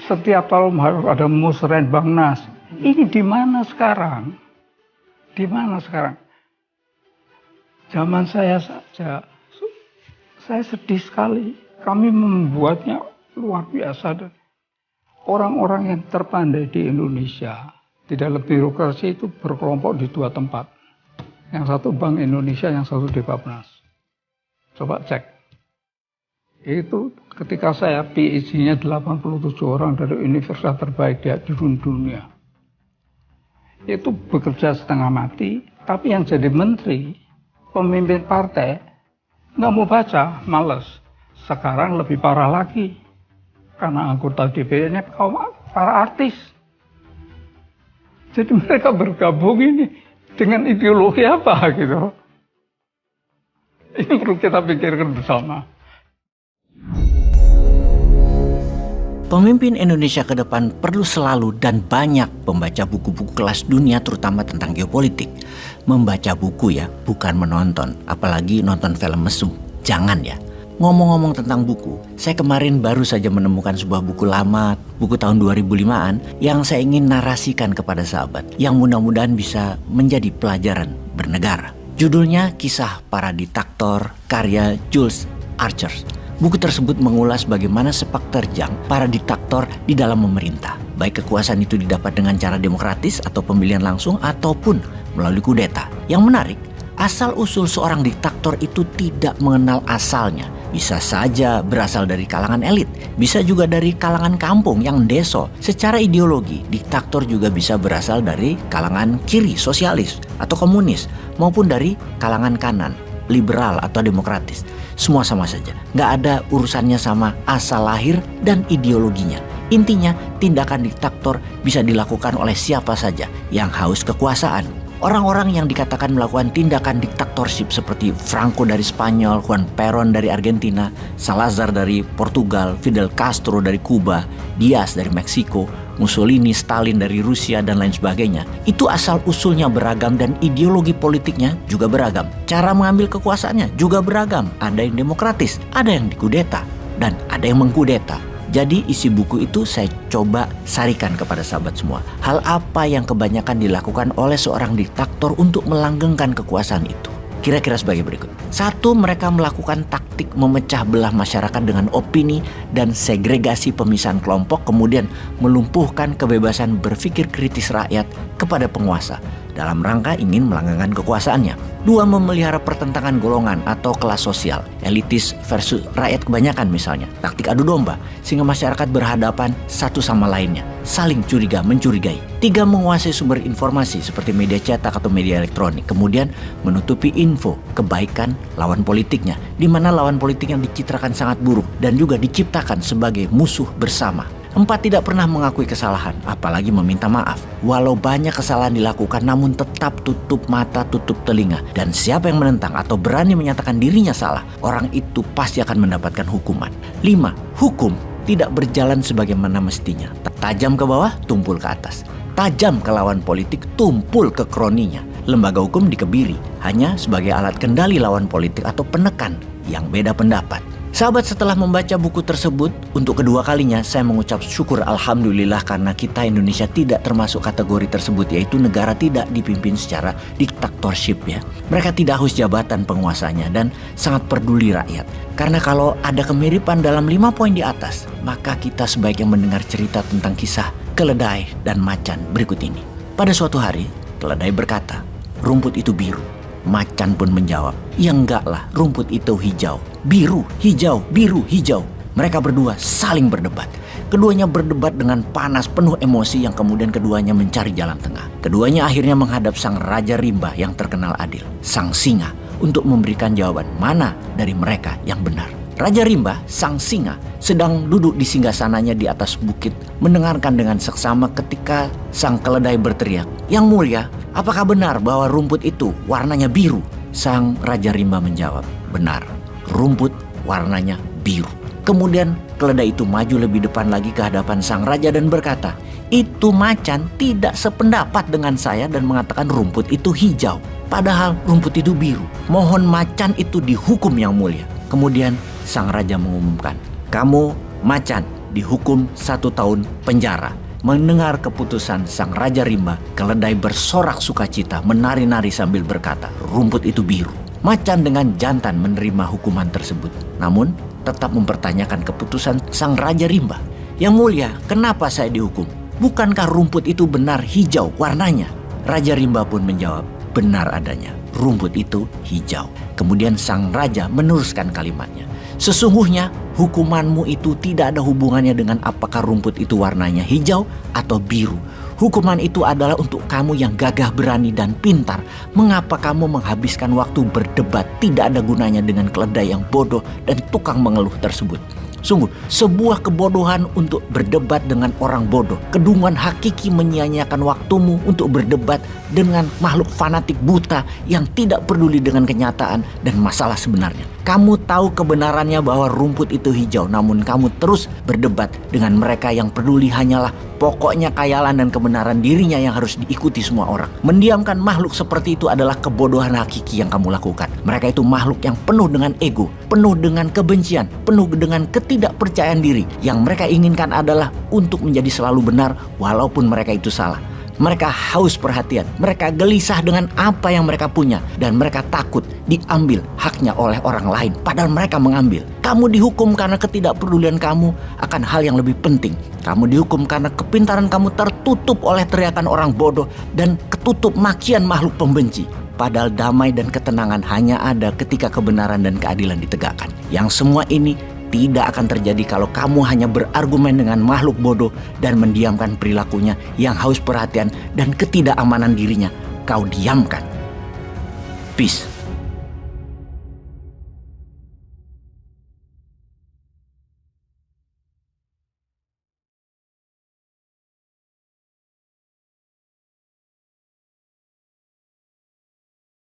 setiap tahun harus ada musrenbangnas. Ini di mana sekarang? Di mana sekarang? Zaman saya saja, saya sedih sekali. Kami membuatnya luar biasa. Dan orang-orang yang terpandai di Indonesia di dalam birokrasi itu berkelompok di 2 tempat. Yang satu Bank Indonesia, yang satu di Bappenas. Coba cek. Itu ketika saya PhD-nya 87 orang dari universitas terbaik di dunia. Itu bekerja setengah mati, tapi yang jadi menteri, pemimpin partai, nggak mau baca, males. Sekarang lebih parah lagi, karena anggota DPR-nya para artis. Jadi mereka bergabung ini dengan ideologi apa gitu. Ini perlu kita pikirkan bersama. Pemimpin Indonesia ke depan perlu selalu dan banyak membaca buku-buku kelas dunia terutama tentang geopolitik. Membaca buku ya, bukan menonton, apalagi nonton film mesum. Jangan ya. Ngomong-ngomong tentang buku, saya kemarin baru saja menemukan sebuah buku lama, buku tahun 2005-an yang saya ingin narasikan kepada sahabat, yang mudah-mudahan bisa menjadi pelajaran bernegara. Judulnya Kisah Para Diktator, karya Jules Archer. Buku tersebut mengulas bagaimana sepak terjang para diktator di dalam memerintah. Baik kekuasaan itu didapat dengan cara demokratis atau pemilihan langsung ataupun melalui kudeta. Yang menarik, asal-usul seorang diktator itu tidak mengenal asalnya. Bisa saja berasal dari kalangan elit, bisa juga dari kalangan kampung yang deso. Secara ideologi, diktator juga bisa berasal dari kalangan kiri, sosialis atau komunis, maupun dari kalangan kanan, liberal atau demokratis. Semua sama saja, nggak ada urusannya sama asal lahir dan ideologinya. Intinya, tindakan diktator bisa dilakukan oleh siapa saja yang haus kekuasaan. Orang-orang yang dikatakan melakukan tindakan diktatorship seperti Franco dari Spanyol, Juan Perón dari Argentina, Salazar dari Portugal, Fidel Castro dari Kuba, Diaz dari Meksiko, Mussolini, Stalin dari Rusia, dan lain sebagainya. Itu asal-usulnya beragam dan ideologi politiknya juga beragam. Cara mengambil kekuasaannya juga beragam. Ada yang demokratis, ada yang dikudeta, dan ada yang mengkudeta. Jadi isi buku itu saya coba sarikan kepada sahabat semua. Hal apa yang kebanyakan dilakukan oleh seorang diktator untuk melanggengkan kekuasaan itu? Kira-kira sebagai berikut. 1, mereka melakukan taktik memecah belah masyarakat dengan opini dan segregasi pemisahan kelompok, kemudian melumpuhkan kebebasan berpikir kritis rakyat kepada penguasa dalam rangka ingin melanggengkan kekuasaannya. 2, memelihara pertentangan golongan atau kelas sosial, elitis versus rakyat kebanyakan misalnya. Taktik adu domba, sehingga masyarakat berhadapan satu sama lainnya, saling curiga mencurigai. 3, menguasai sumber informasi seperti media cetak atau media elektronik, kemudian menutupi info kebaikan lawan politiknya, di mana lawan politiknya dicitrakan sangat buruk dan juga diciptakan sebagai musuh bersama. 4, tidak pernah mengakui kesalahan, apalagi meminta maaf. Walau banyak kesalahan dilakukan, namun tetap tutup mata, tutup telinga. Dan siapa yang menentang atau berani menyatakan dirinya salah, orang itu pasti akan mendapatkan hukuman. 5, hukum tidak berjalan sebagaimana mestinya. Tajam ke bawah, tumpul ke atas. Tajam ke lawan politik, tumpul ke kroninya. Lembaga hukum dikebiri hanya sebagai alat kendali lawan politik atau penekan yang beda pendapat. Sahabat, setelah membaca buku tersebut untuk kedua kalinya, saya mengucap syukur alhamdulillah karena kita Indonesia tidak termasuk kategori tersebut, yaitu negara tidak dipimpin secara diktatorship ya. Mereka tidak haus jabatan penguasanya dan sangat peduli rakyat. Karena kalau ada kemiripan dalam 5 poin di atas, maka kita sebaiknya mendengar cerita tentang kisah keledai dan macan berikut ini. Pada suatu hari, keledai berkata, "Rumput itu biru." Macan pun menjawab, "Ya enggak lah, rumput itu hijau. Biru, hijau, biru, hijau." Mereka berdua saling berdebat. Keduanya berdebat dengan panas, penuh emosi, yang kemudian keduanya mencari jalan tengah. Keduanya akhirnya menghadap sang Raja Rimba yang terkenal adil, sang singa, untuk memberikan jawaban mana dari mereka yang benar. Raja Rimba, sang singa, sedang duduk di singgasananya di atas bukit, mendengarkan dengan seksama ketika sang keledai berteriak, "Yang mulia, apakah benar bahwa rumput itu warnanya biru?" Sang Raja Rimba menjawab, "Benar, rumput warnanya biru." Kemudian keledai itu maju lebih depan lagi ke hadapan sang raja dan berkata, "Itu macan tidak sependapat dengan saya dan mengatakan rumput itu hijau. Padahal rumput itu biru. Mohon macan itu dihukum yang mulia." Kemudian sang raja mengumumkan, "Kamu macan dihukum 1 tahun penjara. Mendengar keputusan sang Raja Rimba, keledai bersorak sukacita menari-nari sambil berkata, rumput itu biru. Macan dengan jantan menerima hukuman tersebut, namun tetap mempertanyakan keputusan sang Raja Rimba. Yang mulia, kenapa saya dihukum? Bukankah rumput itu benar hijau warnanya? Raja Rimba pun menjawab, benar adanya, rumput itu hijau. Kemudian sang raja meneruskan kalimatnya, sesungguhnya hukumanmu itu tidak ada hubungannya dengan apakah rumput itu warnanya hijau atau biru. Hukuman itu adalah untuk kamu yang gagah berani dan pintar. Mengapa kamu menghabiskan waktu berdebat tidak ada gunanya dengan keledai yang bodoh dan tukang mengeluh tersebut? Sungguh, sebuah kebodohan untuk berdebat dengan orang bodoh. Kedunguan hakiki menyia-nyiakan waktumu untuk berdebat dengan makhluk fanatik buta yang tidak peduli dengan kenyataan dan masalah sebenarnya. Kamu tahu kebenarannya bahwa rumput itu hijau, namun kamu terus berdebat dengan mereka yang peduli hanyalah pokoknya khayalan dan kebenaran dirinya yang harus diikuti semua orang. Mendiamkan makhluk seperti itu adalah kebodohan hakiki yang kamu lakukan. Mereka itu makhluk yang penuh dengan ego, penuh dengan kebencian, penuh dengan ketidakpercayaan diri. Yang mereka inginkan adalah untuk menjadi selalu benar walaupun mereka itu salah. Mereka haus perhatian, mereka gelisah dengan apa yang mereka punya, dan mereka takut diambil haknya oleh orang lain, padahal mereka mengambil. Kamu dihukum karena ketidakpedulian kamu akan hal yang lebih penting. Kamu dihukum karena kepintaran kamu tertutup oleh teriakan orang bodoh dan ketutup makian makhluk pembenci. Padahal damai dan ketenangan hanya ada ketika kebenaran dan keadilan ditegakkan. Yang semua ini tidak akan terjadi kalau kamu hanya berargumen dengan makhluk bodoh dan mendiamkan perilakunya yang haus perhatian dan ketidakamanan dirinya. Kau diamkan. Peace.